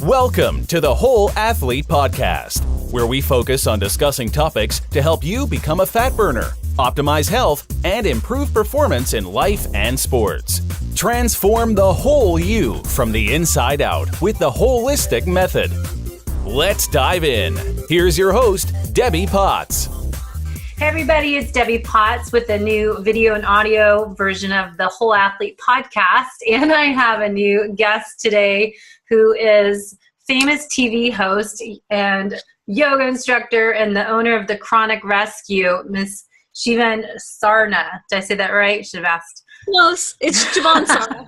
Welcome to the Whole Athlete Podcast, where we focus on discussing topics to help you become a fat burner, optimize health, and improve performance in life and sports. Transform the whole you from the inside out with the holistic method. Let's dive in. Here's your host, Debbie Potts. Hey everybody, it's Debbie Potts with a new video and audio version of the Whole Athlete Podcast. And I have a new guest today who is famous TV host and yoga instructor and the owner of the Chronic Rescue, Miss Shivan Sarna. Did I say that right? Should have asked. Close. It's Shivan Sarna.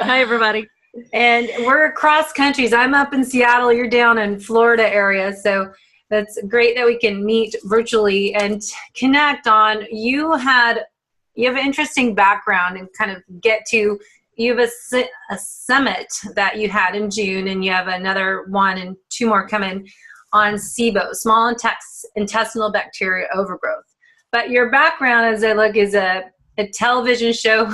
Hi, everybody. And we're across countries. I'm up in Seattle. You're down in Florida area. So that's great that we can meet virtually and connect on. You have an interesting background and kind of get to, you have a summit that you had in June, and you have another one and two more coming on SIBO, small intestinal bacteria overgrowth. But your background, as I look, is a television show,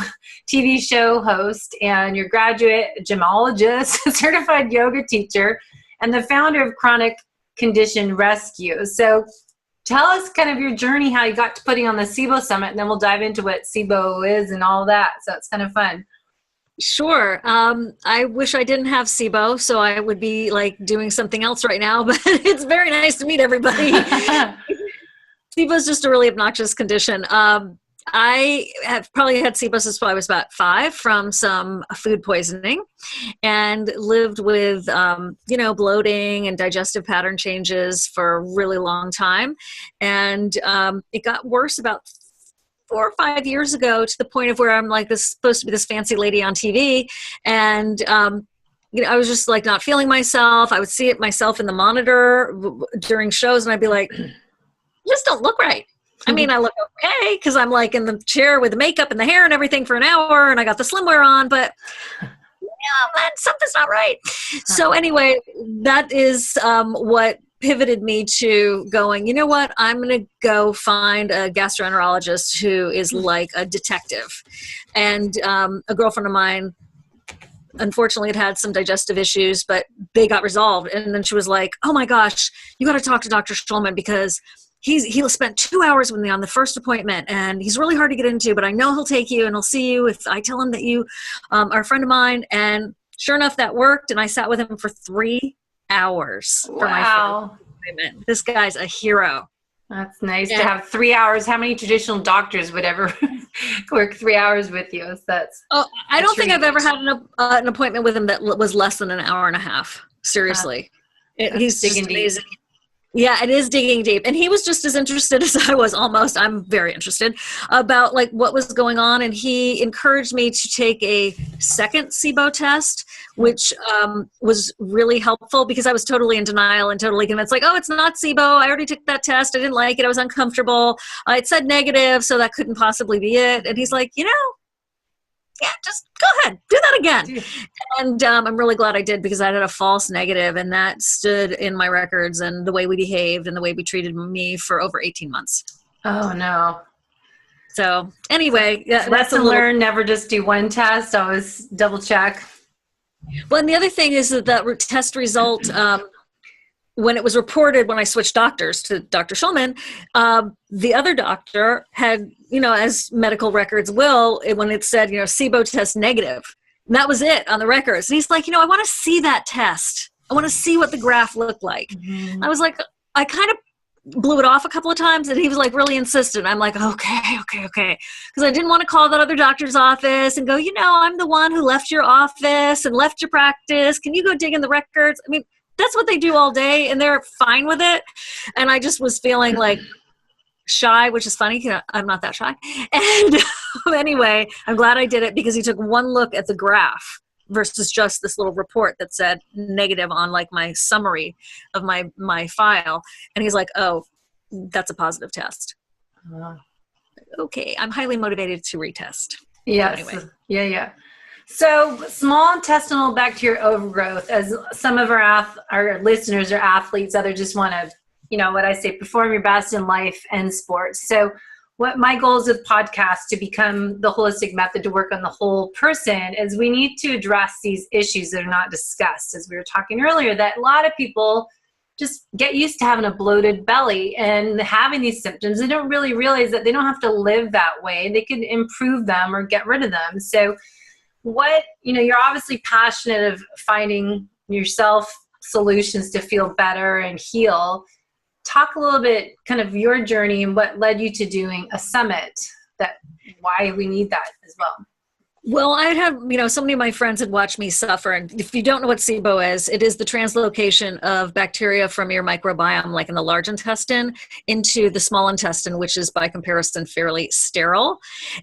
TV show host, and you're graduate gemologist, certified yoga teacher, and the founder of Chronic Condition Rescue. So tell us kind of your journey, how you got to putting on the SIBO Summit, and then we'll dive into what SIBO is and all that. So it's kind of fun. Sure. I wish I didn't have SIBO, so I would be like doing something else right now, but it's very nice to meet everybody. SIBO is just a really obnoxious condition. I have probably had SIBO since I was about 5 from some food poisoning, and lived with, bloating and digestive pattern changes for a really long time. And it got worse about 4 or 5 years ago, to the point of where I'm like supposed to be this fancy lady on TV. And, I was just like not feeling myself. I would see it myself in the monitor during shows, and I'd be like, you just don't look right. I mean, I look okay because I'm like in the chair with the makeup and the hair and everything for an hour, and I got the swimwear on, but man, something's not right. So anyway, that is what pivoted me to going, you know what, I'm going to go find a gastroenterologist who is like a detective. And a girlfriend of mine, unfortunately, had some digestive issues, but they got resolved. And then she was like, oh my gosh, you got to talk to Dr. Schulman, because he spent 2 hours with me on the first appointment, and he's really hard to get into, but I know he'll take you and he'll see you if I tell him that you are a friend of mine. And sure enough, that worked. And I sat with him for 3 hours for my first appointment. This guy's a hero. That's nice to have 3 hours. How many traditional doctors would ever work 3 hours with you? So I don't think I've ever had an appointment with him that was less than an hour and a half. Seriously. He's just amazing. Deep. Yeah, it is digging deep. And he was just as interested as I was, almost. I'm very interested about like what was going on. And he encouraged me to take a second SIBO test, which was really helpful, because I was totally in denial and totally convinced, like, oh, it's not SIBO. I already took that test. I didn't like it. I was uncomfortable. It said negative, so that couldn't possibly be it. And he's like, yeah, just go ahead, do that again. And I'm really glad I did, because I had a false negative, and that stood in my records and the way we behaved and the way we treated me for over 18 months. Oh, no. So anyway, yeah, lesson learned, never just do one test, always double check. Well, and the other thing is that the test result, when it was reported, when I switched doctors to Dr. Schulman, the other doctor had, as medical records will, when it said, SIBO test negative. And that was it on the records. And he's like, I want to see that test. I want to see what the graph looked like. Mm-hmm. I was like, I kind of blew it off a couple of times, and he was like really insistent. I'm like, okay. Because I didn't want to call that other doctor's office and go, I'm the one who left your office and left your practice. Can you go dig in the records? I mean, that's what they do all day, and they're fine with it. And I just was feeling like shy, which is funny. I'm not that shy. And anyway, I'm glad I did it, because he took one look at the graph versus just this little report that said negative on like my summary of my file. And he's like, oh, that's a positive test. Okay. I'm highly motivated to retest. Yes. So anyway. Yeah. So small intestinal bacteria overgrowth, as some of our listeners are athletes, others just want to, what I say, perform your best in life and sports. So what my goals with podcasts to become the holistic method to work on the whole person is we need to address these issues that are not discussed. As we were talking earlier, that a lot of people just get used to having a bloated belly and having these symptoms. They don't really realize that they don't have to live that way. They can improve them or get rid of them. So you're obviously passionate of finding yourself solutions to feel better and heal. Talk a little bit kind of your journey and what led you to doing a summit, why we need that as well. Well, I had, so many of my friends had watched me suffer. And if you don't know what SIBO is, it is the translocation of bacteria from your microbiome, like in the large intestine, into the small intestine, which is by comparison fairly sterile.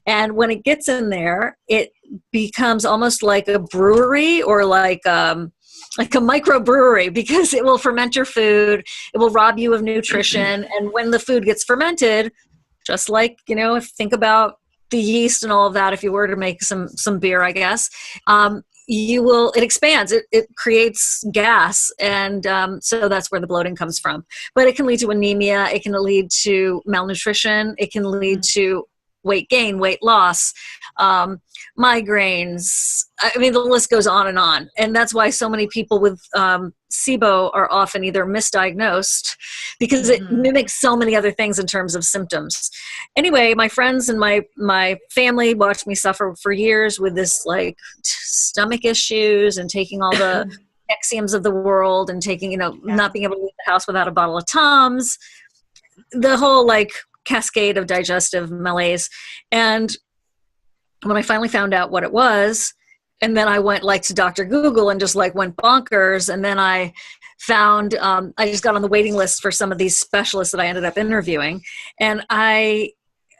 And when it gets in there, it becomes almost like a brewery or like a microbrewery, because it will ferment your food. It will rob you of nutrition. And when the food gets fermented, just like, think about the yeast and all of that, if you were to make some beer, I guess, it expands, it creates gas. And so that's where the bloating comes from. But it can lead to anemia. It can lead to malnutrition. It can lead to weight gain, weight loss, migraines. I mean, the list goes on. And that's why so many people with SIBO are often either misdiagnosed because it mimics so many other things in terms of symptoms. Anyway, my friends and my family watched me suffer for years with this like stomach issues and taking all the Nexiums of the world and taking, not being able to leave the house without a bottle of Tums, the whole like cascade of digestive malaise. And when I finally found out what it was, and then I went like to Dr. Google and just like went bonkers. And then I found, I just got on the waiting list for some of these specialists that I ended up interviewing. And I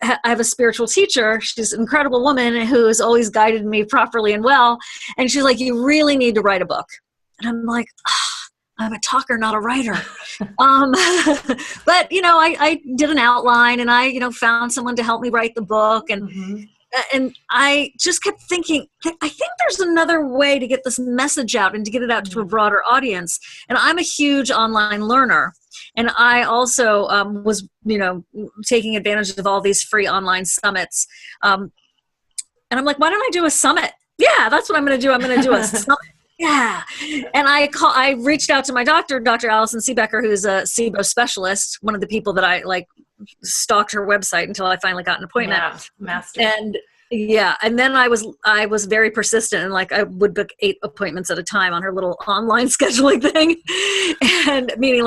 have a spiritual teacher. She's an incredible woman who has always guided me properly and well. And she's like, you really need to write a book. And I'm like, I'm a talker, not a writer. But, I did an outline and I, found someone to help me write the book. And I just kept thinking, I think there's another way to get this message out and to get it out to a broader audience. And I'm a huge online learner. And I also was, taking advantage of all these free online summits. And I'm like, why don't I do a summit? Yeah, that's what I'm going to do. I'm going to do a summit. Yeah. And I reached out to my doctor, Dr. Allison C. Becker, who's a SIBO specialist, one of the people that I stalked her website until I finally got an appointment. Yeah, master. And then I was very persistent and I would book 8 appointments at a time on her little online scheduling thing. And meaning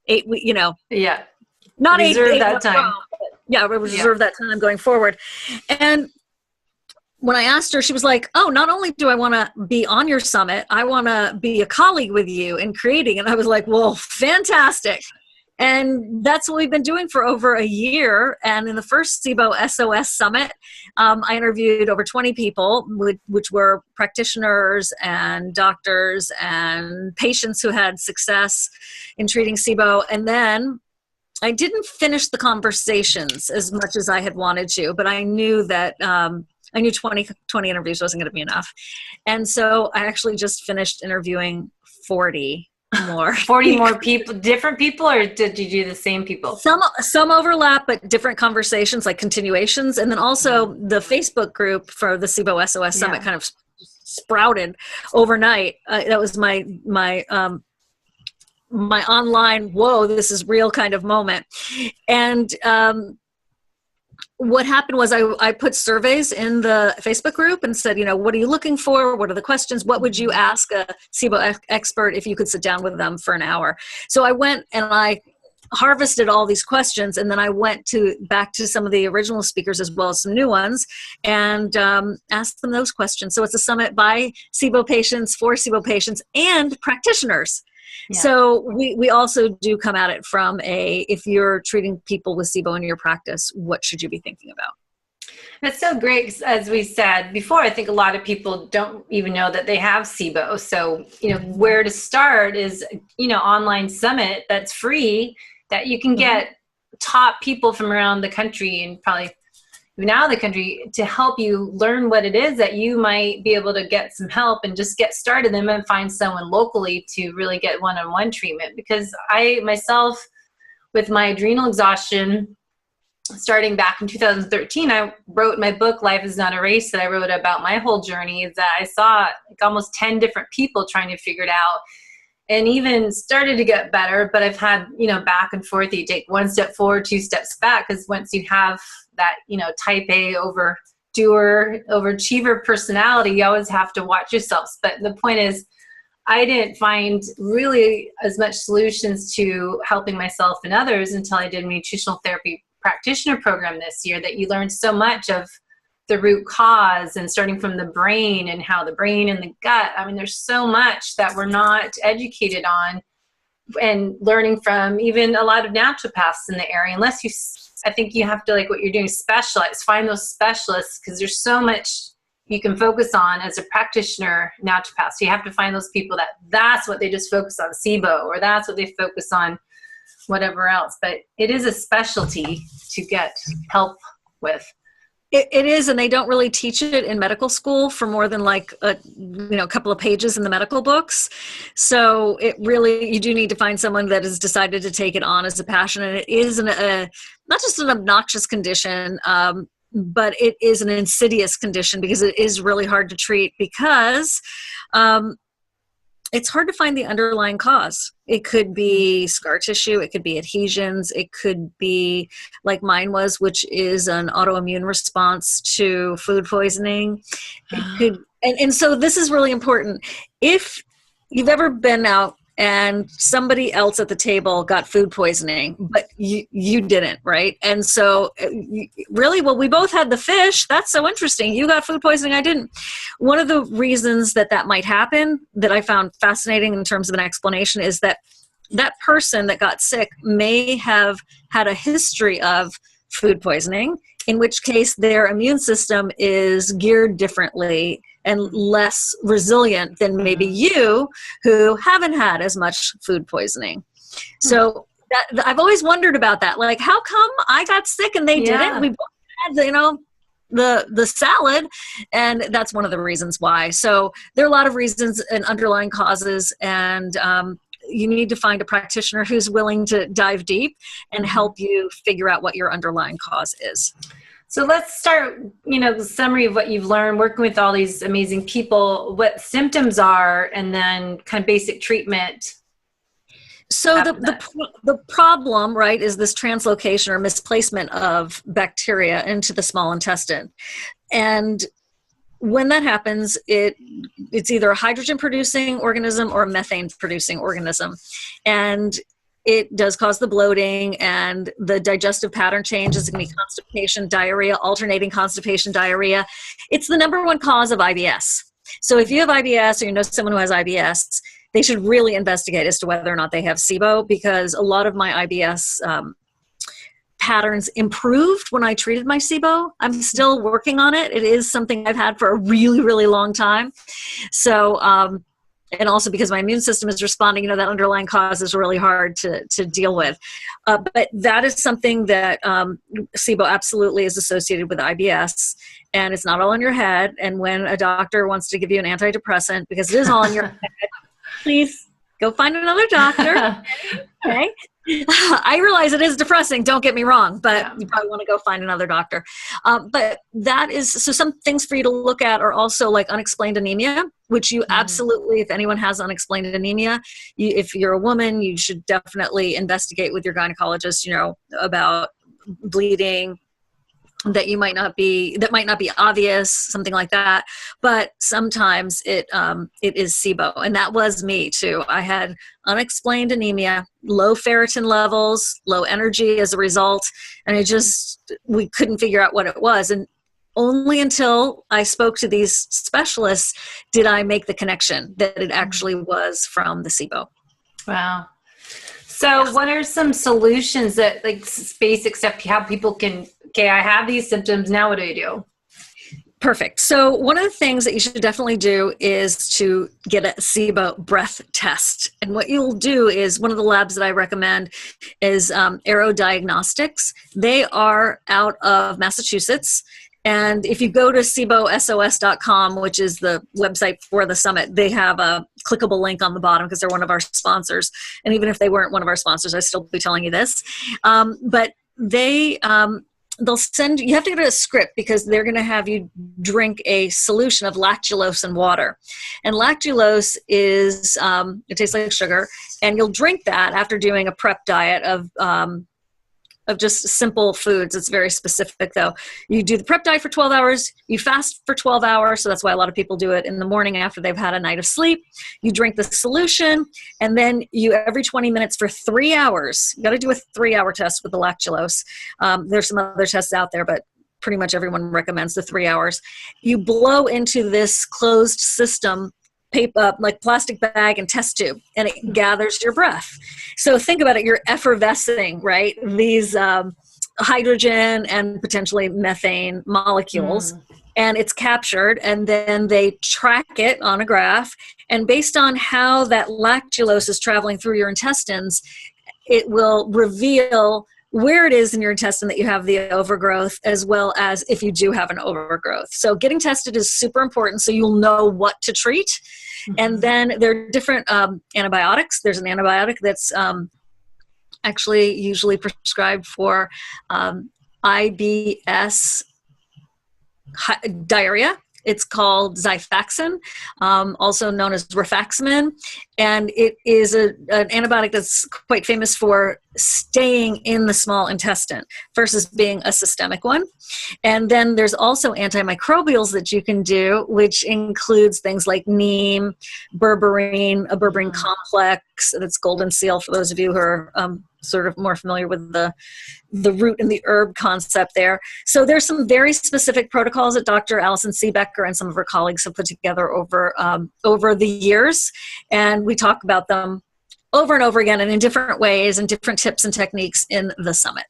8, yeah. Not reserve 8 that time. Yeah, we reserve that time going forward. And when I asked her, she was like, oh, not only do I want to be on your summit, I want to be a colleague with you in creating. And I was like, well, fantastic. And that's what we've been doing for over a year. And in the first SIBO SOS Summit, I interviewed over 20 people, which were practitioners and doctors and patients who had success in treating SIBO. And then I didn't finish the conversations as much as I had wanted to, but I knew that 20 interviews wasn't going to be enough. And so I actually just finished interviewing 40 more. 40 more people, different people, or did you do the same people? Some overlap, but different conversations, like continuations. And then also the Facebook group for the SIBO SOS Summit kind of sprouted overnight. That was my online, whoa, this is real kind of moment. And what happened was I put surveys in the Facebook group and said, what are you looking for? What are the questions? What would you ask a SIBO expert if you could sit down with them for an hour? So I went and I harvested all these questions, and then I went back to some of the original speakers as well as some new ones and asked them those questions. So it's a summit by SIBO patients, for SIBO patients, and practitioners. Yeah. So we also do come at it from if you're treating people with SIBO in your practice, what should you be thinking about? That's so great. As we said before, I think a lot of people don't even know that they have SIBO. So, where to start is, online summit that's free, that you can get top people from around the country and probably even out of the country to help you learn what it is that you might be able to get some help and just get started, and then find someone locally to really get one-on-one treatment. Because I myself, with my adrenal exhaustion, starting back in 2013, I wrote my book, Life is Not a Race, that I wrote about my whole journey, is that I saw like almost 10 different people trying to figure it out, and even started to get better. But I've had, back and forth. You take one step forward, two steps back, because once you have that, type A overdoer, overachiever personality, you always have to watch yourselves. But the point is, I didn't find really as much solutions to helping myself and others until I did a nutritional therapy practitioner program this year, that you learn so much of the root cause and starting from the brain and how the brain and the gut. I mean, there's so much that we're not educated on, and learning from even a lot of naturopaths in the area, unless I think you have to, like what you're doing, specialize, find those specialists, because there's so much you can focus on as a practitioner naturopath. So you have to find those people that's what they just focus on, SIBO, or that's what they focus on, whatever else. But it is a specialty to get help with. It is, and they don't really teach it in medical school for more than like a couple of pages in the medical books. So you do need to find someone that has decided to take it on as a passion. And it is not just an obnoxious condition, but it is an insidious condition, because it is really hard to treat, because it's hard to find the underlying cause. It could be scar tissue, it could be adhesions, it could be like mine was, which is an autoimmune response to food poisoning. It could, and so this is really important. If you've ever been out and somebody else at the table got food poisoning, but you didn't, right? And so really, well, we both had the fish. That's so interesting. You got food poisoning, I didn't. One of the reasons that might happen, that I found fascinating in terms of an explanation, is that person that got sick may have had a history of food poisoning, in which case their immune system is geared differently and less resilient than maybe you, who haven't had as much food poisoning. So I've always wondered about that. Like, how come I got sick and they didn't? We both had, the salad, and that's one of the reasons why. So there are a lot of reasons and underlying causes, and you need to find a practitioner who's willing to dive deep and help you figure out what your underlying cause is. So let's start, the summary of what you've learned working with all these amazing people, what symptoms are, and then kind of basic treatment. So the problem, right, is this translocation or misplacement of bacteria into the small intestine. And when that happens, it's either a hydrogen-producing organism or a methane-producing organism. And it does cause the bloating, and the digestive pattern changes. It can be constipation, diarrhea, alternating constipation, diarrhea. It's the number one cause of IBS. So if you have IBS, or you know someone who has IBS, they should really investigate as to whether or not they have SIBO, because a lot of my IBS patterns improved when I treated my SIBO. I'm still working on it. It is something I've had for a really, really long time. So, and also because my immune system is responding, that underlying cause is really hard to deal with. But that is something that SIBO absolutely is associated with IBS, and it's not all in your head. And when a doctor wants to give you an antidepressant, because it is all in your head, please go find another doctor. Okay. I realize it is depressing, don't get me wrong, but you probably want to go find another doctor. But that is, so some things for you to look at are also like unexplained anemia, which you absolutely, if anyone has unexplained anemia, if you're a woman, you should definitely investigate with your gynecologist, about bleeding, that might not be obvious, something like that. But sometimes it is SIBO, and that was me too. I had unexplained anemia, low ferritin levels, low energy as a result, and we couldn't figure out what it was. And only until I spoke to these specialists did I make the connection that it actually was from the SIBO. Wow. So what are some solutions that, like, basic stuff, how people can, okay, I have these symptoms, now what do you do? Perfect. So one of the things that you should definitely do is to get a SIBO breath test. And what you'll do is, one of the labs that I recommend is Aero Diagnostics. They are out of Massachusetts. And if you go to SIBOSOS.com, which is the website for the summit, they have a clickable link on the bottom because they're one of our sponsors. And even if they weren't one of our sponsors, I'd still be telling you this. But they they'll send you have to get a script because they're going to have you drink a solution of lactulose and water. And lactulose is it tastes like sugar, and you'll drink that after doing a prep diet of just simple foods. It's very specific though. You do the prep diet for 12 hours, you fast for 12 hours. So that's why a lot of people do it in the morning after they've had a night of sleep. You drink the solution, and then you every 20 minutes for 3 hours, you got to do a 3-hour test with the lactulose. There's some other tests out there, but pretty much everyone recommends the 3 hours. You blow into this closed system paper, like plastic bag and test tube, and it gathers your breath. So think about it, you're effervescing, right? These hydrogen and potentially methane molecules, and it's captured, and then they track it on a graph, and based on how that lactulose is traveling through your intestines, it will reveal where it is in your intestine that you have the overgrowth, as well as if you do have an overgrowth. So getting tested is super important, so you'll know what to treat. And then there are different antibiotics. There's an antibiotic that's actually usually prescribed for IBS diarrhea. It's called Xifaxan, also known as rifaximin, and it is an antibiotic that's quite famous for staying in the small intestine versus being a systemic one. And then there's also antimicrobials that you can do, which includes things like neem, berberine, a berberine complex, that's golden seal for those of you who are sort of more familiar with the root and the herb concept there. So there's some very specific protocols that Dr. Allison C. Becker and some of her colleagues have put together over the years, and we talk about them over and over again and in different ways and different tips and techniques in the summit.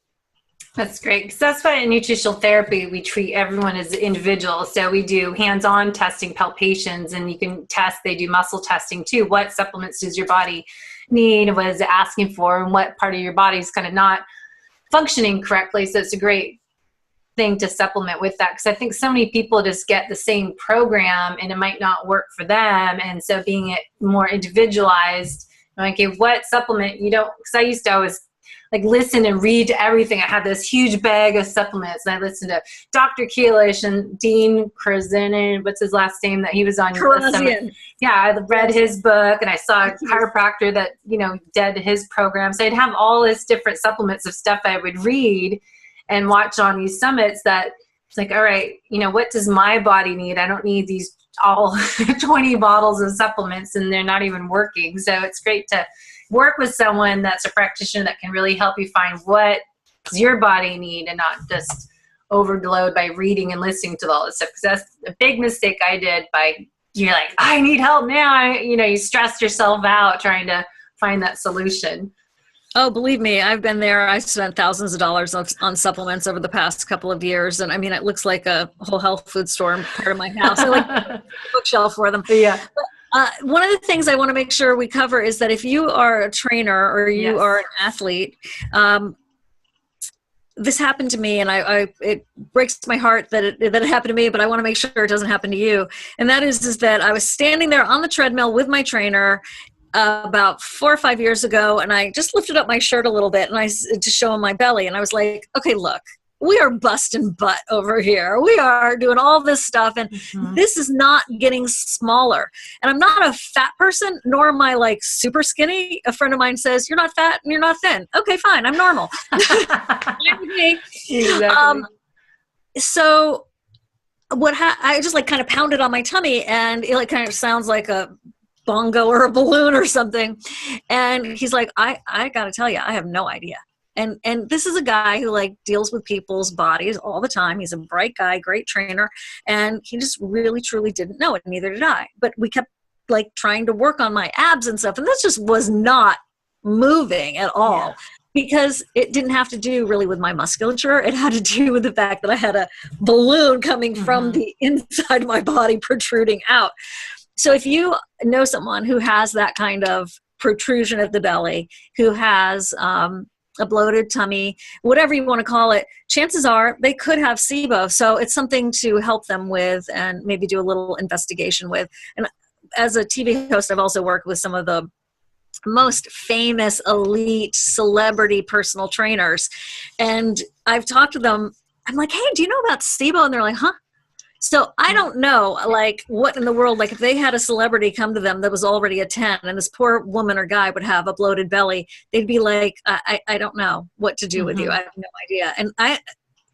That's great, because that's why in nutritional therapy we treat everyone as individuals. So we do hands-on testing, palpations, and you can test. They do muscle testing too. What supplements does your body need? What is it asking for? And what part of your body is kind of not functioning correctly? So it's a great thing to supplement with that, because I think so many people just get the same program and it might not work for them. And so being it more individualized, like, okay, what supplement you don't, because I used to always like listen and read everything. I had this huge bag of supplements, and I listened to Dr. Keelish and Dean Krazin, what's his last name that he was on your list? Yeah, I read his book, and I saw a chiropractor that, you know, did his program. So I'd have all this different supplements of stuff I would read and watch on these summits that it's like, all right, you know, what does my body need? I don't need these all 20 bottles of supplements and they're not even working. So it's great to work with someone that's a practitioner that can really help you find what does your body need and not just overload by reading and listening to all this stuff. Because that's a big mistake I did you're like, I need help now. You stress yourself out trying to find that solution. Oh, believe me, I've been there. I spent thousands of dollars on supplements over the past couple of years. And I mean, it looks like a whole health food store in part of my house. I like a bookshelf for them. Yeah. But, one of the things I want to make sure we cover is that if you are a trainer or you are an athlete, this happened to me, and it breaks my heart that it happened to me, but I want to make sure it doesn't happen to you. And that is that I was standing there on the treadmill with my trainer about 4 or 5 years ago, and I just lifted up my shirt a little bit to show him my belly, and I was like, okay, look, we are busting butt over here. We are doing all this stuff, and this is not getting smaller. And I'm not a fat person, nor am I like super skinny. A friend of mine says, you're not fat and you're not thin. Okay, fine. I'm normal. Exactly. So I just like kind of pounded on my tummy, and it like kind of sounds like a bongo or a balloon or something. And he's like, I got to tell you, I have no idea. And this is a guy who like deals with people's bodies all the time. He's a bright guy, great trainer, and he just really, truly didn't know it. Neither did I. But we kept like trying to work on my abs and stuff, and this just was not moving at all. Yeah. Because it didn't have to do really with my musculature. It had to do with the fact that I had a balloon coming from the inside of my body protruding out. So if you know someone who has that kind of protrusion at the belly, who has a bloated tummy, whatever you want to call it, chances are they could have SIBO. So it's something to help them with and maybe do a little investigation with. And as a TV host, I've also worked with some of the most famous elite celebrity personal trainers. And I've talked to them I'm like, hey, do you know about SIBO? And they're like, huh? So I don't know, like, what in the world, like if they had a celebrity come to them that was already a 10 and this poor woman or guy would have a bloated belly, they'd be like, I don't know what to do with you. I have no idea. And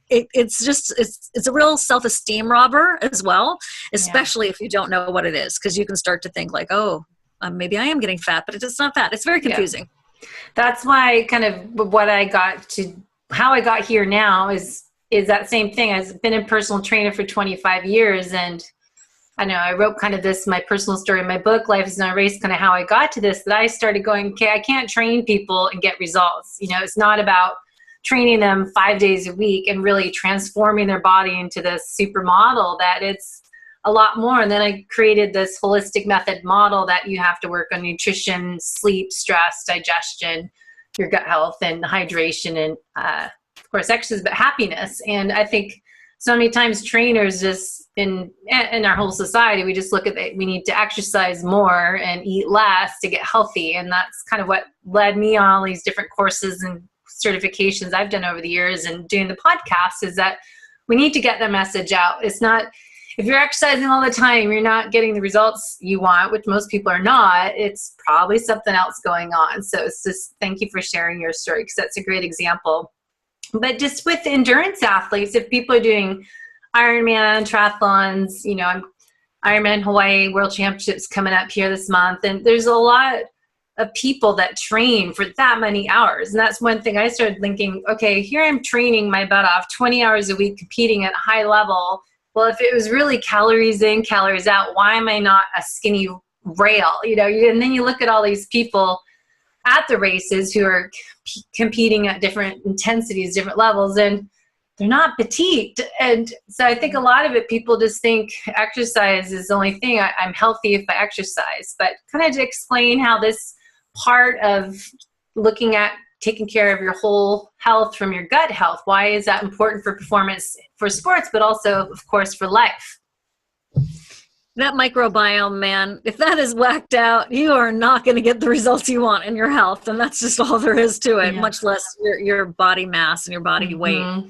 it's a real self-esteem robber as well, especially if you don't know what it is, because you can start to think like, oh, maybe I am getting fat, but it's not fat. It's very confusing. Yeah. That's why kind of what I got to, how I got here now is that same thing. I've been a personal trainer for 25 years. And I know I wrote kind of this, my personal story in my book, Life is Not a Race, kind of how I got to this, that I started going, okay, I can't train people and get results. You know, it's not about training them 5 days a week and really transforming their body into this supermodel, that it's a lot more. And then I created this holistic method model that you have to work on nutrition, sleep, stress, digestion, your gut health, and hydration, and of course exercise, but happiness. And I think so many times trainers just in our whole society, we just look at it, we need to exercise more and eat less to get healthy. And that's kind of what led me on all these different courses and certifications I've done over the years, and doing the podcast, is that we need to get the message out. It's not, if you're exercising all the time, you're not getting the results you want, which most people are not, it's probably something else going on. So it's just, thank you for sharing your story, because that's a great example. But just with endurance athletes, if people are doing Ironman, triathlons, you know, I'm Ironman Hawaii World Championships coming up here this month, and there's a lot of people that train for that many hours. And that's one thing I started thinking, okay, here I'm training my butt off 20 hours a week, competing at a high level. Well, if it was really calories in, calories out, why am I not a skinny rail? You know, and then you look at all these people at the races who are competing at different intensities, different levels, and they're not petite. And so I think a lot of it, people just think exercise is the only thing. I'm healthy if I exercise. But kind of to explain how this part of looking at taking care of your whole health from your gut health, why is that important for performance for sports, but also, of course, for life? That microbiome, man, if that is whacked out, you are not going to get the results you want in your health. And that's just all there is to it, much less your body mass and your body weight.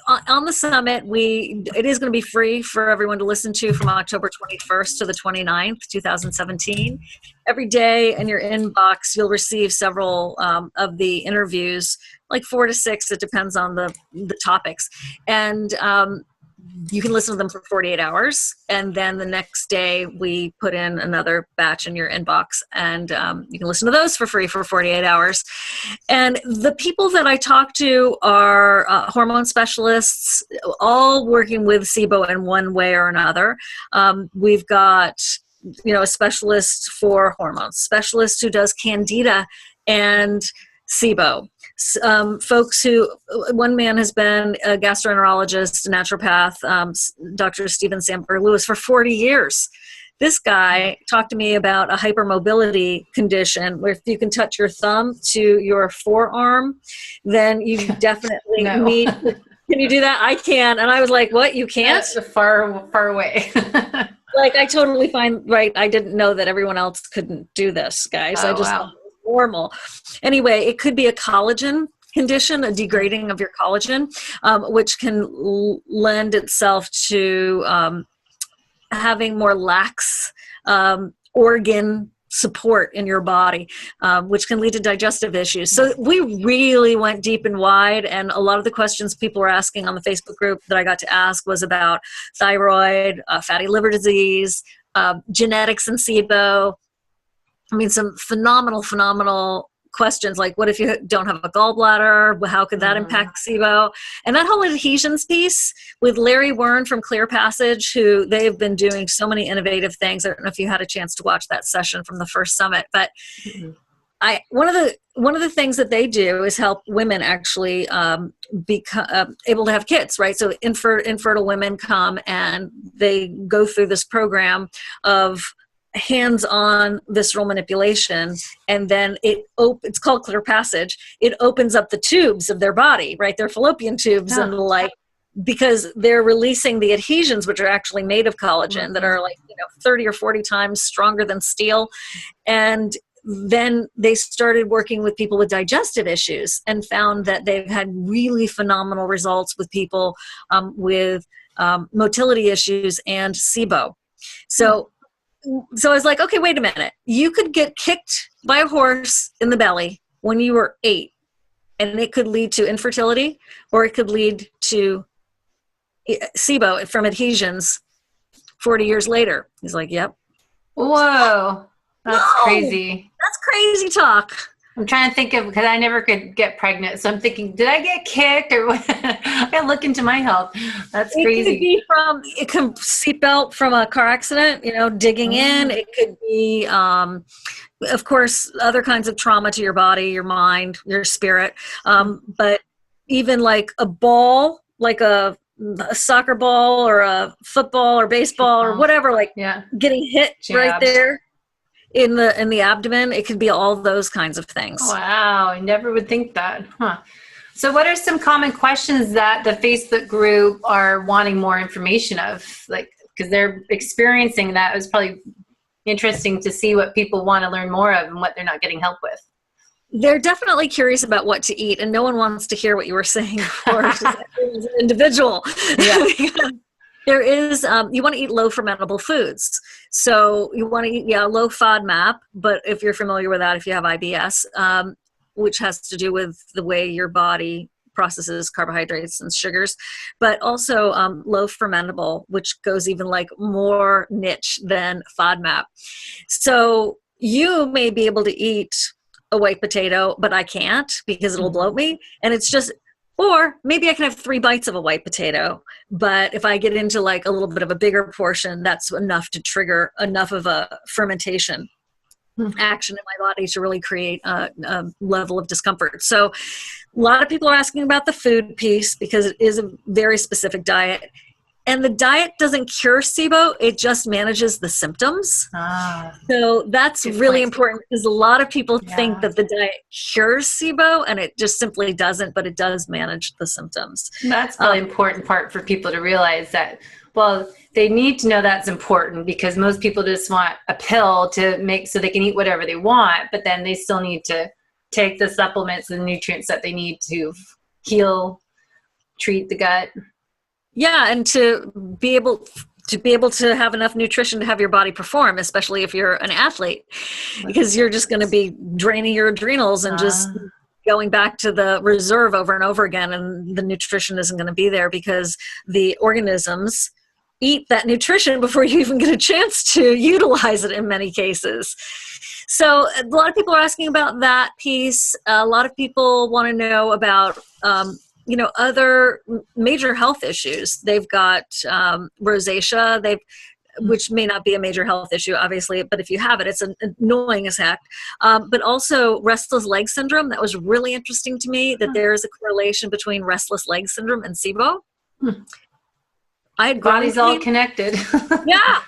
On the summit, it is going to be free for everyone to listen to from October 21st to the 29th, 2017. Every day in your inbox, you'll receive several of the interviews, like 4 to 6. It depends on the topics. And you can listen to them for 48 hours. And then the next day we put in another batch in your inbox, and you can listen to those for free for 48 hours. And the people that I talk to are hormone specialists, all working with SIBO in one way or another. We've got, a specialist for hormones, specialist who does candida and SIBO. Folks who, one man has been a gastroenterologist, a naturopath, Dr. Shivan Sarna for 40 years. This guy talked to me about a hypermobility condition where if you can touch your thumb to your forearm, then you definitely need. Can you do that? I can. And I was like, what? You can't? That's far, far away. Like, I totally find, right, I didn't know that everyone else couldn't do this, guys. I just thought it was normal. Anyway, it could be a collagen condition, a degrading of your collagen, which can lend itself to having more lax organ support in your body, which can lead to digestive issues. So we really went deep and wide, and a lot of the questions people were asking on the Facebook group that I got to ask was about thyroid, fatty liver disease, genetics and SIBO. I mean, some phenomenal questions like, what if you don't have a gallbladder? How could that impact SIBO? And that whole adhesions piece with Larry Wern from Clear Passage, who they've been doing so many innovative things. I don't know if you had a chance to watch that session from the first summit, but one of the things that they do is help women actually become able to have kids, right? So infertile women come and they go through this program of hands-on visceral manipulation, and then it's called Clear Passage. It opens up the tubes of their body, right? Their fallopian tubes and the like, because they're releasing the adhesions, which are actually made of collagen, that are like 30 or 40 times stronger than steel. And then they started working with people with digestive issues and found that they've had really phenomenal results with people with motility issues and SIBO. So I was like, okay, wait a minute. You could get kicked by a horse in the belly when you were 8, and it could lead to infertility, or it could lead to SIBO from adhesions 40 years later. He's like, yep. Whoa. That's crazy. That's crazy talk. I'm trying to think of, because I never could get pregnant. So I'm thinking, did I get kicked or what? I gotta look into my health. That's crazy. It can seatbelt from a car accident, digging in. It could be, of course, other kinds of trauma to your body, your mind, your spirit. But even like a ball, like a soccer ball or a football or baseball or whatever, getting hit right there in the abdomen, it could be all those kinds of things. Wow, I never would think that. Huh. So what are some common questions that the Facebook group are wanting more information of? Like, because they're experiencing that. It was probably interesting to see what people want to learn more of and what they're not getting help with. They're definitely curious about what to eat, and no one wants to hear what you were saying before as an individual. Yeah. There is, you want to eat low fermentable foods. So you want to eat, low FODMAP, but if you're familiar with that, if you have IBS, which has to do with the way your body processes carbohydrates and sugars, but also low fermentable, which goes even like more niche than FODMAP. So you may be able to eat a white potato, but I can't because it'll bloat me. And it's just, or maybe I can have 3 bites of a white potato, but if I get into like a little bit of a bigger portion, that's enough to trigger enough of a fermentation action in my body to really create a level of discomfort. So a lot of people are asking about the food piece because it is a very specific diet. And the diet doesn't cure SIBO, it just manages the symptoms. So that's really important because a lot of people think that the diet cures SIBO, and it just simply doesn't, but it does manage the symptoms. That's the important part for people to realize that, well, they need to know that's important because most people just want a pill to make so they can eat whatever they want, but then they still need to take the supplements and nutrients that they need to heal, treat the gut. Yeah, and to be able to have enough nutrition to have your body perform, especially if you're an athlete, because you're just going to be draining your adrenals and just going back to the reserve over and over again, and the nutrition isn't going to be there because the organisms eat that nutrition before you even get a chance to utilize it in many cases. So a lot of people are asking about that piece. A lot of people want to know about other major health issues. They've got rosacea, which may not be a major health issue, obviously, but if you have it, it's annoying as heck. But also restless leg syndrome. That was really interesting to me, that there is a correlation between restless leg syndrome and SIBO. I had body's all connected. Yeah.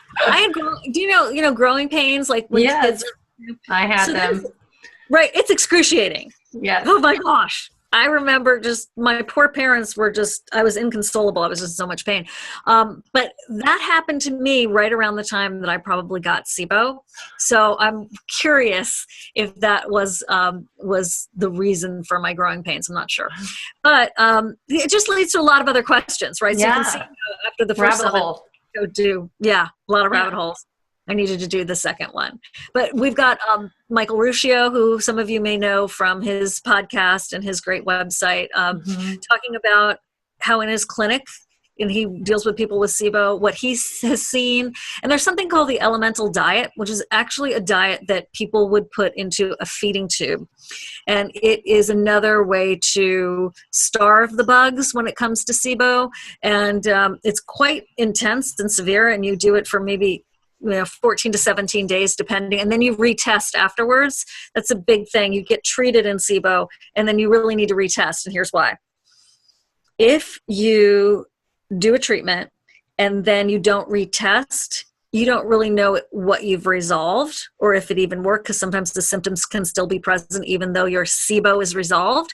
Do you know growing pains, like when kids are, I had them. Right. It's excruciating. Yeah. Oh my gosh. I remember my poor parents were I was inconsolable. I was just in so much pain. But that happened to me right around the time that I probably got SIBO. So I'm curious if that was the reason for my growing pains. I'm not sure. But it just leads to a lot of other questions, right? So you can see after the first rabbit hole. A lot of rabbit holes. I needed to do the second one. But we've got Michael Ruscio, who some of you may know from his podcast and his great website, talking about how in his clinic, and he deals with people with SIBO, what he has seen. And there's something called the elemental diet, which is actually a diet that people would put into a feeding tube. And it is another way to starve the bugs when it comes to SIBO. And it's quite intense and severe, and you do it for maybe 14 to 17 days, depending. And then you retest afterwards. That's a big thing. You get treated in SIBO, and then you really need to retest. And here's why. If you do a treatment and then you don't retest, you don't really know what you've resolved or if it even worked, because sometimes the symptoms can still be present even though your SIBO is resolved.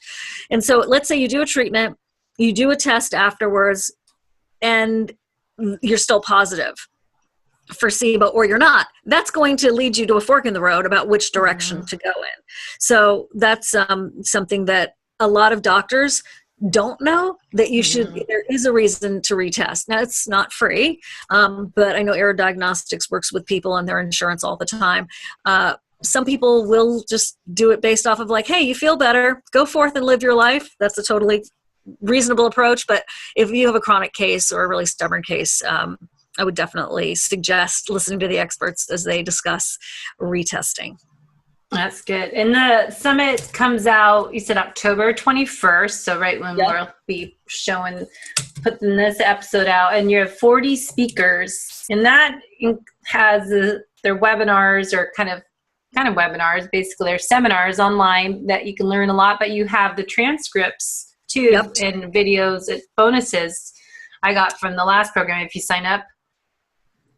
And so let's say you do a treatment, you do a test afterwards, and you're still positive. for SIBO or you're not, that's going to lead you to a fork in the road about which direction to go in. So that's something that a lot of doctors don't know, that you should, there is a reason to retest. Now, it's not free, but I know Aerodiagnostics works with people on their insurance all the time. Some people will just do it based off of like, hey, you feel better, go forth and live your life. That's a totally reasonable approach. But if you have a chronic case or a really stubborn case, I would definitely suggest listening to the experts as they discuss retesting. That's good. And the summit comes out, you said October 21st. So right when we'll be putting this episode out, and you have 40 speakers, and that has their webinars, or kind of webinars, basically they're seminars online that you can learn a lot, but you have the transcripts too, and videos and bonuses I got from the last program if you sign up.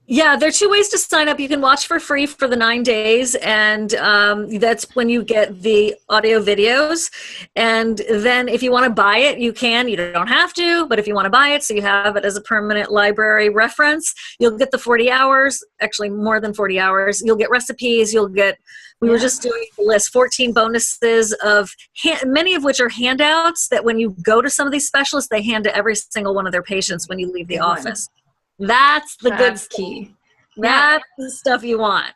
Yeah, there are 2 ways to sign up. You can watch for free for the 9 days, and that's when you get the audio videos. And then if you want to buy it, you can. You don't have to, but if you want to buy it so you have it as a permanent library reference, you'll get the 40 hours, actually more than 40 hours. You'll get recipes, you'll get, we were just doing the list, 14 bonuses of, many of which are handouts that when you go to some of these specialists, they hand to every single one of their patients when you leave the office. That's the good key. That's the stuff you want.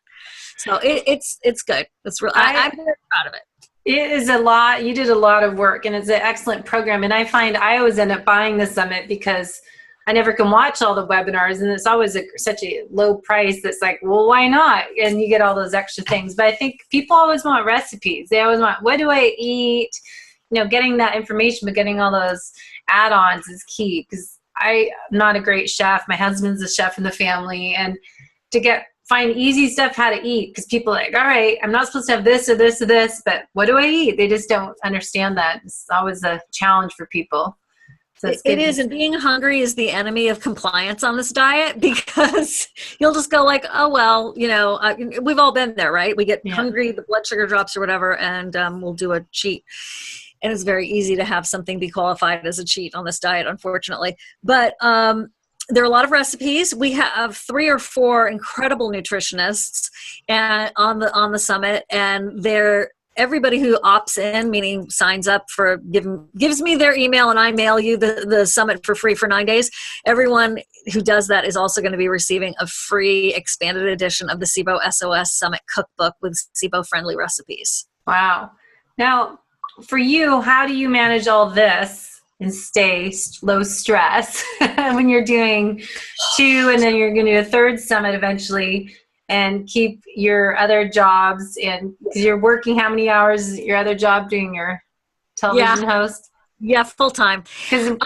So it's good. It's real. I'm very proud of it. It is a lot. You did a lot of work, and it's an excellent program. And I find I always end up buying the summit because I never can watch all the webinars, and it's always such a low price that's like, well, why not? And you get all those extra things. But I think people always want recipes. They always want, what do I eat? You know, getting that information, but getting all those add-ons is key, because I'm not a great chef. My husband's a chef in the family, and to find easy stuff how to eat, because people are like, all right, I'm not supposed to have this or this or this, but what do I eat? They just don't understand that. It's always a challenge for people. So it is, and being hungry is the enemy of compliance on this diet, because you'll just go like, oh, well, you know, we've all been there, right? We get hungry, the blood sugar drops or whatever, and we'll do a cheat. And it's very easy to have something be qualified as a cheat on this diet, unfortunately. But there are a lot of recipes. We have 3 or 4 incredible nutritionists on the summit, and everybody who opts in, meaning signs up for gives me their email, and I mail you the summit for free for 9 days. Everyone who does that is also going to be receiving a free expanded edition of the SIBO SOS Summit cookbook with SIBO-friendly recipes. Wow. Now, for you, how do you manage all this and stay low stress when you're doing 2 and then you're going to do a 3rd summit eventually, and keep your other jobs? And because you're working, how many hours is your other job doing your television host? Yeah, full time. Because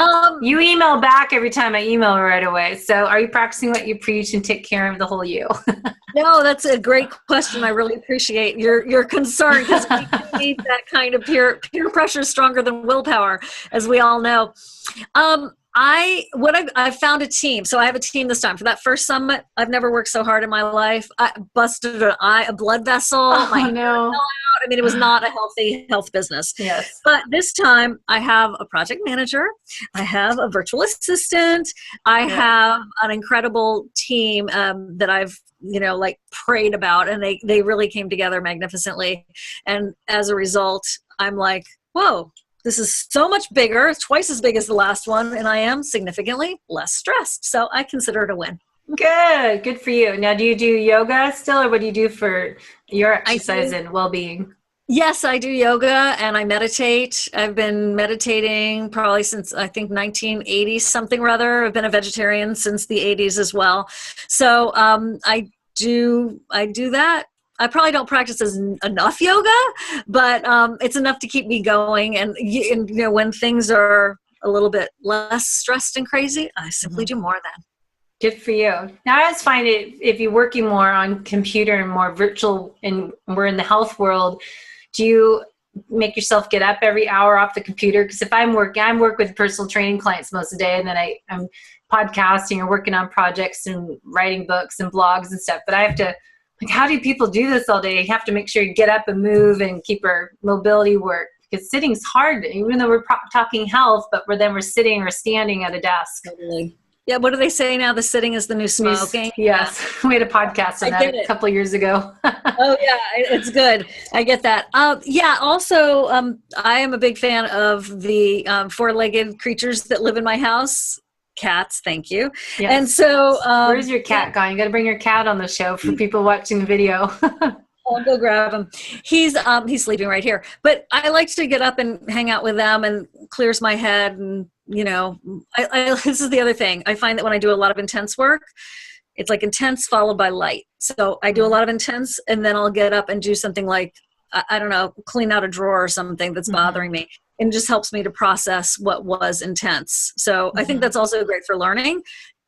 you email back every time I email right away. So are you practicing what you preach and take care of the whole you? No, that's a great question. I really appreciate your concern, because we need that kind of peer pressure is stronger than willpower, as we all know. I found a team. So I have a team this time. For that first summit, I've never worked so hard in my life. I busted a blood vessel. Oh, no. I mean, it was not a health business. Yes. But this time I have a project manager. I have a virtual assistant. I have an incredible team that I've prayed about, and they really came together magnificently. And as a result, I'm like, whoa, this is so much bigger, twice as big as the last one, and I am significantly less stressed. So I consider it a win. Good for you. Now, do you do yoga still, or what do you do for your exercise and well-being? Yes, I do yoga and I meditate. I've been meditating probably since, I think, 1980 something or other. I've been a vegetarian since the 80s as well. So I do that. I probably don't practice enough yoga, but it's enough to keep me going. And when things are a little bit less stressed and crazy, I simply do more then. Good for you. Now, I just find it, if you're working more on computer and more virtual, and we're in the health world, do you make yourself get up every hour off the computer? Because if I work with personal training clients most of the day, and then I'm podcasting or working on projects and writing books and blogs and stuff. But I have to, how do people do this all day? You have to make sure you get up and move and keep our mobility work, because sitting's hard, even though we're talking health, but we're sitting or standing at a desk. Totally. Yeah, what do they say now? The sitting is the new smoking. Yes, we had a podcast on that a couple of years ago. Oh yeah, it's good. I get that. Yeah. Also, I am a big fan of the four-legged creatures that live in my house. Cats, thank you. Yes. And so, where's your cat going? You got to bring your cat on the show for people watching the video. I'll go grab him. He's sleeping right here. But I like to get up and hang out with them, and clears my head. And this is the other thing. I find that when I do a lot of intense work, it's like intense followed by light. So I do a lot of intense, and then I'll get up and do something like, I don't know, clean out a drawer or something that's bothering me. And it just helps me to process what was intense. So I think that's also great for learning.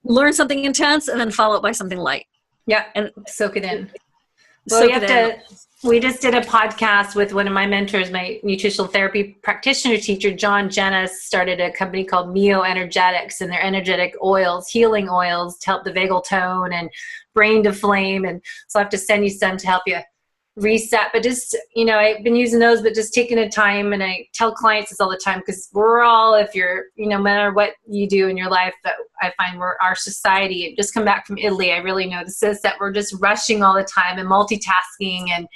Learn something intense and then follow it by something light. Yeah, and soak it in. Well, we just did a podcast with one of my mentors, my nutritional therapy practitioner teacher, John Jennis, started a company called Mio Energetics, and they're energetic oils, healing oils to help the vagal tone and brain to flame. And so I have to send you some to help you reset. But just, I've been using those, but just taking the time. And I tell clients this all the time, because we're all, if you're, no matter what you do in your life, that I find our society, just come back from Italy, I really notice this, that we're just rushing all the time and multitasking,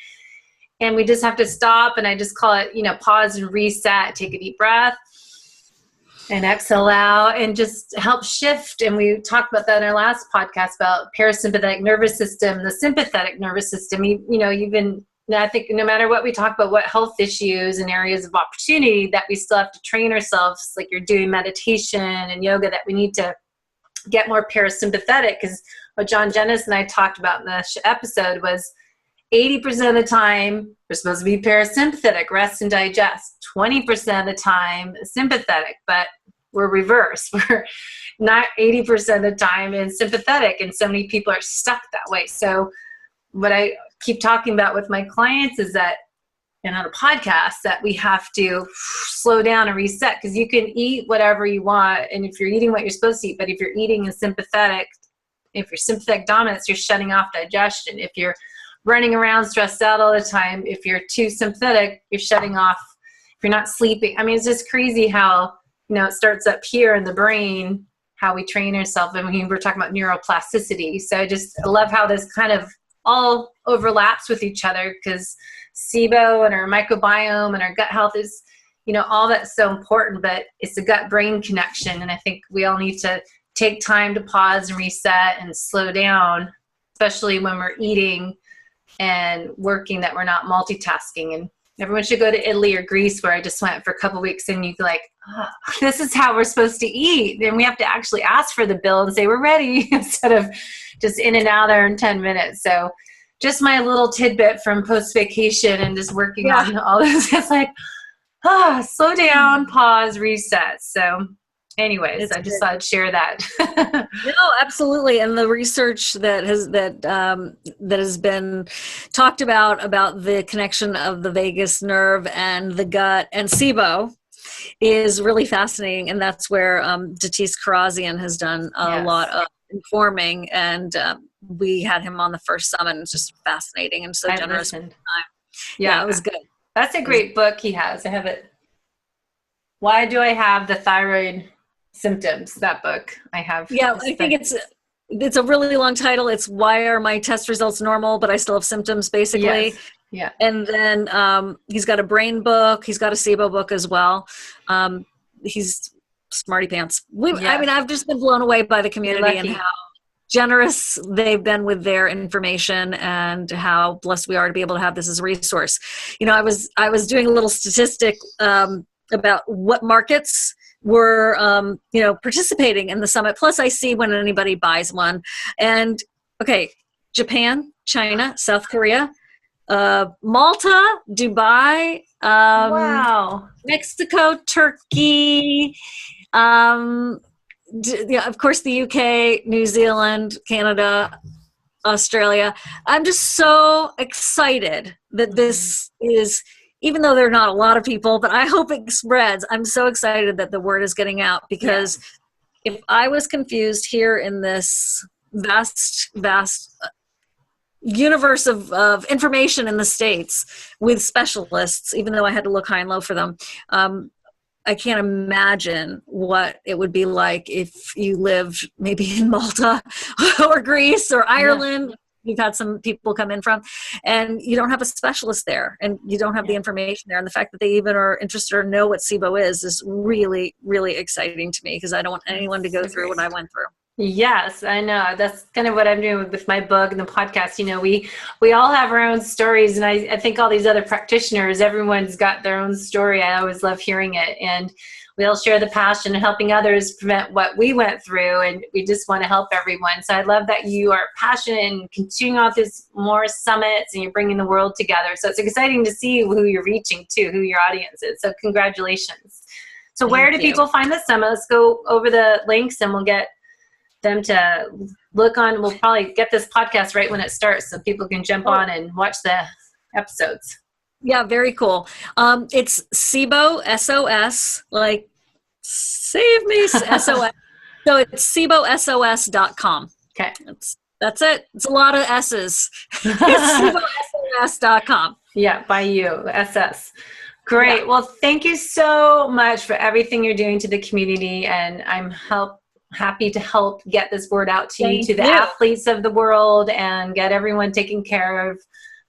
and we just have to stop. And I just call it, pause and reset, take a deep breath and exhale out, and just help shift. And we talked about that in our last podcast about parasympathetic nervous system, the sympathetic nervous system. I think no matter what we talk about, what health issues and areas of opportunity, that we still have to train ourselves, like you're doing meditation and yoga, that we need to get more parasympathetic. Because what John Jennis and I talked about in the episode was 80% of the time, we're supposed to be parasympathetic, rest and digest. 20% of the time, sympathetic, but we're reversed. We're not 80% of the time in sympathetic, and so many people are stuck that way. So what I keep talking about with my clients is that, and on a podcast, that we have to slow down and reset, because you can eat whatever you want, and if you're eating what you're supposed to eat, but if you're eating in sympathetic, if you're sympathetic dominance, you're shutting off digestion. If you're running around stressed out all the time, if you're too sympathetic, you're shutting off. If you're not sleeping, it's just crazy how, it starts up here in the brain, how we train ourselves. And we're talking about neuroplasticity. So I love how this kind of all overlaps with each other, because SIBO and our microbiome and our gut health is, all that's so important, but it's a gut-brain connection. And I think we all need to take time to pause and reset and slow down, especially when we're eating and working, that we're not multitasking. And everyone should go to Italy or Greece, where I just went for a couple of weeks, and you like, this is how we're supposed to eat. And we have to actually ask for the bill and say, we're ready, instead of just in and out there in 10 minutes. So just my little tidbit from post-vacation and just working on all this. It's like, slow down, pause, reset. So anyways, I just thought I'd share that. No, absolutely. And the research that has been talked about the connection of the vagus nerve and the gut and SIBO is really fascinating. And that's where Datis Karazian has done a lot of informing. And we had him on the first summit. It's just fascinating and so generous. Yeah, it was good. That's a great book he has. I have it. Why Do I Have the Thyroid Symptoms? That book I have. Yeah, I think it's a really long title. It's Why Are My Test Results Normal, But I Still Have Symptoms, basically. Yes. Yeah. And then he's got a brain book. He's got a SIBO book as well. He's smarty pants. I've just been blown away by the community and how generous they've been with their information, and how blessed we are to be able to have this as a resource. I was doing a little statistic about what markets were participating in the summit. Plus I see when anybody buys one. And Japan, China, South Korea, Malta, Dubai, Mexico, Turkey, of course the UK, New Zealand, Canada, Australia. I'm just so excited that this is, even though there are not a lot of people, but I hope it spreads. I'm so excited that the word is getting out, because if I was confused here in this vast universe of information in the States with specialists, even though I had to look high and low for them, can't imagine what it would be like if you lived maybe in Malta or Greece or Ireland. Yeah. We've had some people come in from, and you don't have a specialist there, and you don't have the information there. And the fact that they even are interested or know what SIBO is really, really exciting to me, because I don't want anyone to go through what I went through. Yes, I know. That's kind of what I'm doing with my book and the podcast. We all have our own stories, and I think all these other practitioners, everyone's got their own story. I always love hearing it, and we all share the passion of helping others prevent what we went through, and we just want to help everyone. So I love that you are passionate and continuing on these more summits, and you're bringing the world together. So it's exciting to see who you're reaching to, who your audience is. So congratulations. So where do people find the summit? Let's go over the links, and we'll get them to look on. We'll probably get this podcast right when it starts, so people can jump on and watch the episodes. Yeah, very cool. It's SIBO SOS, like save me SOS. So it's SIBOSOS.com. Okay. That's it. It's a lot of S's. It's SIBOSOS.com. Yeah, by you, SS. Great. Yeah. Well, thank you so much for everything you're doing to the community, and I'm happy to help get this word out to you, to the athletes of the world, and get everyone taking care of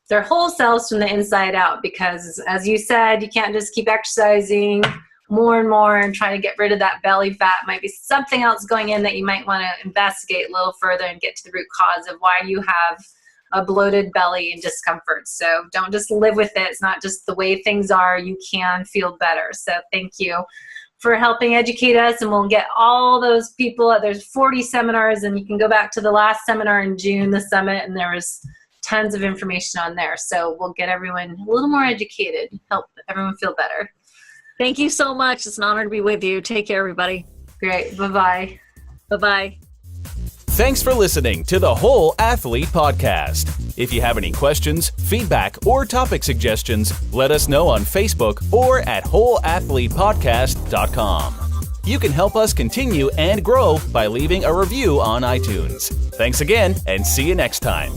their whole selves from the inside out, because as you said, you can't just keep exercising more and more and try to get rid of that belly fat. Might be something else going in that you might want to investigate a little further and get to the root cause of why you have a bloated belly and discomfort. So don't just live with it. It's not just the way things are. You can feel better. So thank you for helping educate us, and we'll get all those people. There's 40 seminars, and you can go back to the last seminar in June, the summit, and there was tons of information on there. So we'll get everyone a little more educated, help everyone feel better. Thank you so much. It's an honor to be with you. Take care, everybody. Great. Bye-bye. Bye-bye. Thanks for listening to the Whole Athlete Podcast. If you have any questions, feedback, or topic suggestions, let us know on Facebook or at wholeathletepodcast.com. You can help us continue and grow by leaving a review on iTunes. Thanks again, and see you next time.